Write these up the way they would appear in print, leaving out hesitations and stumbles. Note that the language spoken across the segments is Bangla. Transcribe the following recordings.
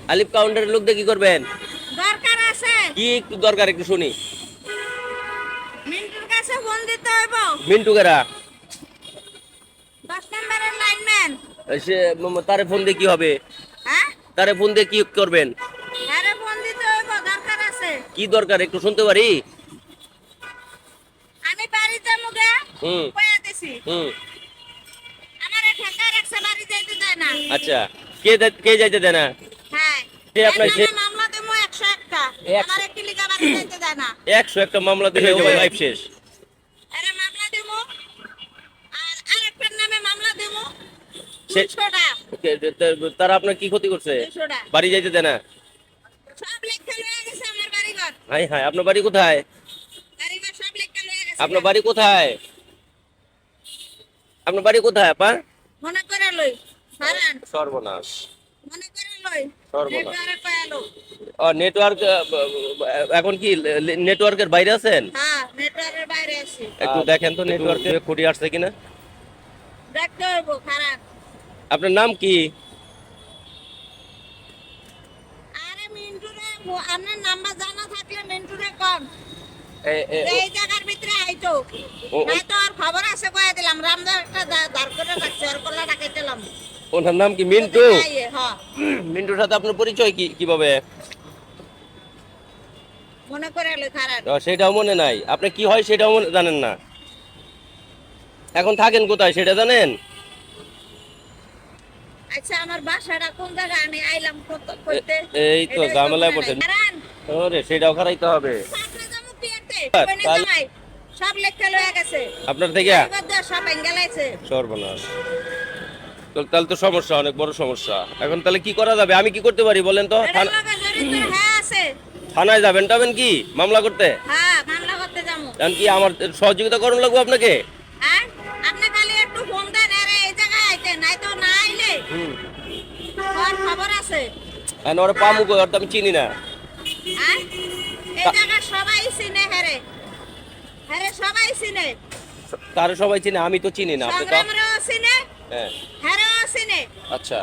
আলিফ কাউন্টারের লোক দিয়ে কি করবেন? দরকার আছে। কি একটু দরকার একটু শুনি। মিন্টুর কাছে ফোন দিতে হইব। মিন্টু কারা? 10 নম্বরের লাইনম্যান। সে তারে ফোন দিয়ে কি হবে? হ্যাঁ, তারে ফোন দিয়ে কি করবেন? আরে ফোন দিতে হইব, দরকার আছে। কি দরকার একটু শুনতে পারি? আমি বাড়িতে মুগে হুম কইয়া দিছি। হুম আমারে ঠেকা রাখছে, বাড়ি যাইতে দেয় না। আচ্ছা, কে যাইতে দেয় না? হ্যাঁ, কে আপনার এর নামে মামলা দেবো 101টা। 100 আমারে কি লিগা বাড়ি যাইতে দেয় না? 101টা মামলা দিলে লাইফ শেষ। আরে মামলা দেবো, আর আরেকটার নামে মামলা দেবো সে- 200টা। তারা আপনার কি ক্ষতি করছে? 200টা বাড়ি যাইতে দেয় না? সব লেখা লয়ে গেছে আমার বাড়িঘর। হাই হাই, আপনার বাড়ি কোথায়? বাড়িঘর সব লেখা লয়ে গেছে। আপনার বাড়ি কোথায়? আপনার বাড়ি কোথায় আপা? মনে করে লই হারান, সর্বনাশ। মনে করে লই। সর্বনাশ। নেটওয়ার্কে পায়ালো। নেটওয়ার্ক এখন কি নেটওয়ার্কের বাইরে আছেন? হ্যাঁ, নেটওয়ার্কের বাইরে আছি। একটু দেখেন তো নেটওয়ার্কে খুঁটি আসছে কিনা। দেখতে হইব হারান। আপনার নাম কি? আরে মিন্টুরে, আপনার নাম্বার জানা থাকলে মিন্টুরে কম। এই জায়গার ভিতরে আইতো নাই তো আর খবর আছে কয়ে দিলাম। রামদার একটা দাঁড় করে রাখছে, ওর কল্লা ডাকাইতেলাম। ওনার নাম কি? মিন্টু? হ্যাঁ, মিন্টুর সাথে আপনার পরিচয় কি কিভাবে? মনে করে লই খারাপ। সেটাও মনে নাই। আপনি কি হয় সেটাও জানেন না। এখন থাকেন কোথায় সেটা জানেন? আচ্ছা, আমার বাসাটা কোন জায়গায়? আমি আইলাম কইতে। এই তো ঝামেলায় পড়ছেন। ওরে, সেটাও খারাইতে হবে। সব লেখা লয়ে গেছে আপনার থেকে সব এঙ্গেলাইছে। সর্বনাশ। তাহলে তো সমস্যা, অনেক বড় সমস্যা। এখন তাহলে কি করা যাবে? আমি কি করতে পারি বলেন তো? এটার লগে জড়িত হ্যাঁ আছে। থানায় যাবেন টাবেন কি মামলা করতে? হ্যাঁ, মামলা করতে যাবো। এখন কি আমার সহযোগিতা করুন লাগবে আপনাকে? হ্যাঁ, আপনি খালি একটু ফোন দেন, আরে এই জায়গায় আইতে, নাই তো না আইলে ওর খবর আছে। এখন ওরা পামু কই? ওর তো আমি চিনি না। হ্যাঁ, এই জায়গা সবাই চিনে। হেরে হেরে সবাই চিনে। তারা সবাই চিনে, আমি তো চিনি না। আপনি তো সংগ্রামরাও চিনে, হ্যাঁ। হেরেও চিনে। আচ্ছা,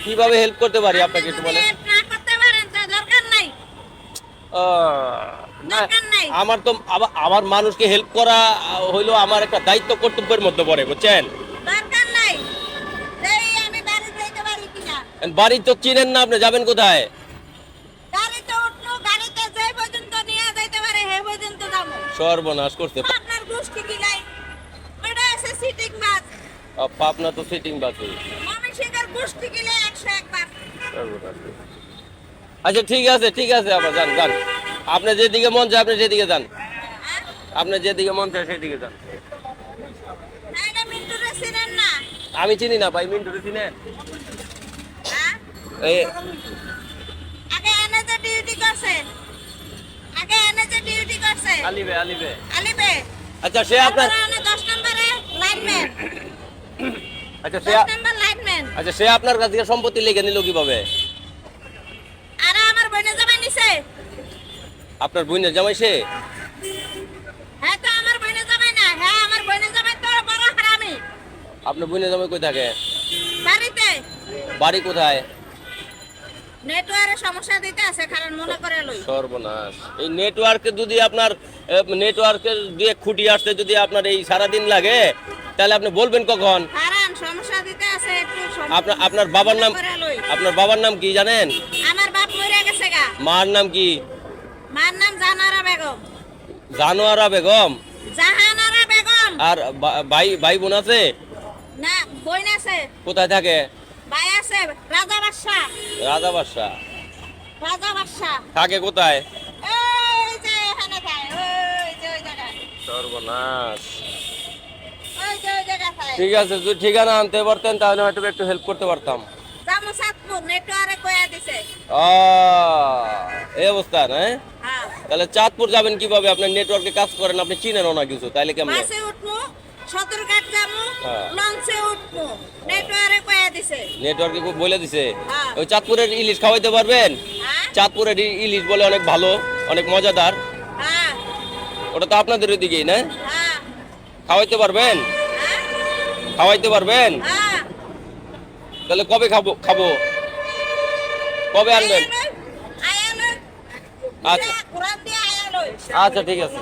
কিভাবে হেল্প করতে পারি আপনাকে একটু বলেন? আপনি যদি না করতে পারেন তো দরকার নাই। না, দরকার নাই। আমার তো আমার মানুষকে হেল্প করা হইলো আমার একটা দায়িত্ব কর্তব্যের মধ্যে পড়ে, বুঝছেন? দরকার নাই। এই আমি বাড়ি যাইতে পারি কিনা? বাড়ি তো চিনেন না, আপনি যাবেন কোথায়? গাড়িতে উঠলো, গাড়িতে যে পর্যন্ত নিয়ে যাইতে পারে হে পর্যন্ত যাবো। সর্বনাশ করতে। আপনার গোষ্ঠী কি লাই? ওটা আছে সিটিং বাস। আপনার তো সিটিং বাসে। ময়মনসিংহের গোষ্ঠী কি লাই 101 বার। আচ্ছা, ঠিক আছে ঠিক আছে, আবার যান যান। আপনি যেদিকে মন চায় আপনি সেদিকে যান। হ্যাঁ? আপনি যেদিকে মন চায় সেদিকে যান। তাইলে মিন্টুরে চিনেন না? আমি চিনি না ভাই, মিন্টুরে চিনেন? হ্যাঁ? এই আগে এনে যে ডিউটি করছে, আগে এনে যে ডিউটি করছে আলিবে আলিবে। আলিবে। আচ্ছা, সে আপনার 10 নম্বরে লাইনম্যান। আচ্ছা 10 নম্বর লাইনম্যান। সে আপনার কাছ থেকে সম্পত্তি লিখে নিল কিভাবে? আরে আমার বোনের জামাই নিছে। আপনার বোনের জামাই সে? হ্যাঁ, তো আমার বোনের জামাই না। হ্যাঁ, আমার বোনের জামাই তো বড় হারামি। আপনার বোনের জামাই কই থাকে? বাড়িতে বাড়ি কোথায়? নেটওয়ার্কের সমস্যা দিতে আছে, কারণ মনে করে লই। সর্বনাশ। এই নেটওয়ার্কে যদি আপনার নেটওয়ার্কের দিয়ে খুঁটি আসতে যদি আপনার এই সারাদিন লাগে, তাহলে আপনি বলবেন কখন? কারণ সমস্যা দিতে আছে একটু। আপনার বাবার নাম, মনে করে লই। আপনার বাবার নাম কি জানেন? আমার বাপ মরে গেছে গা। মার নাম কি? মার নাম জাহানারা বেগম। জানোয়ারা বেগম। জাহানারা বেগম। আর ভাই ভাই বোন আছে? না, বোন আছে। কোথায় থাকে? ভাই আছে রাজা বাদশা। রাজা বাদশা। রাজা বাদশা থাকে কোথায়? এই যে এখানে থাকে, ওই যে ওই জায়গায়। সর্বনাশ। ওই যে ওই জায়গায় থাকে। ঠিক আছে, যদি ঠিকানা আনতে পারতেন তাহলে হয়তো একটু হেল্প করতে পারতাম। জামু সাতপুর নেটওয়ার্কে কয়া দিছে। এই অবস্থা না? হ্যাঁ, তাহলে চাঁদপুর যাবেন কিভাবে? আপনার নেটওয়ার্কে কাজ করেন, আপনি চিনেন না কিছু, তাইলে কেমন? বাসে উঠমু, সদরঘাট যামু, হ্যাঁ। লঞ্চে উঠমু, নেটওয়ার্কে কয়া দিছে। নেটওয়ার্কে খুব বলে দিছে। হ্যাঁ। ওই চাঁদপুরের ইলিশ খাওয়াইতে পারবেন? হ্যাঁ, চাঁদপুরের ইলিশ বলে অনেক ভালো, অনেক মজাদার। হ্যাঁ, ওটা তো আপনাদের ওইদিকেই না? হ্যাঁ, খাওয়াইতে পারবেন? হ্যাঁ, খাওয়াইতে পারবেন? হ্যাঁ। তাহলে কবে খাবো খাবো? কবে আনবেন? আয়ালো আচ্ছা কোরআন দিয়ে আয়ালো আচ্ছা ঠিক আছে।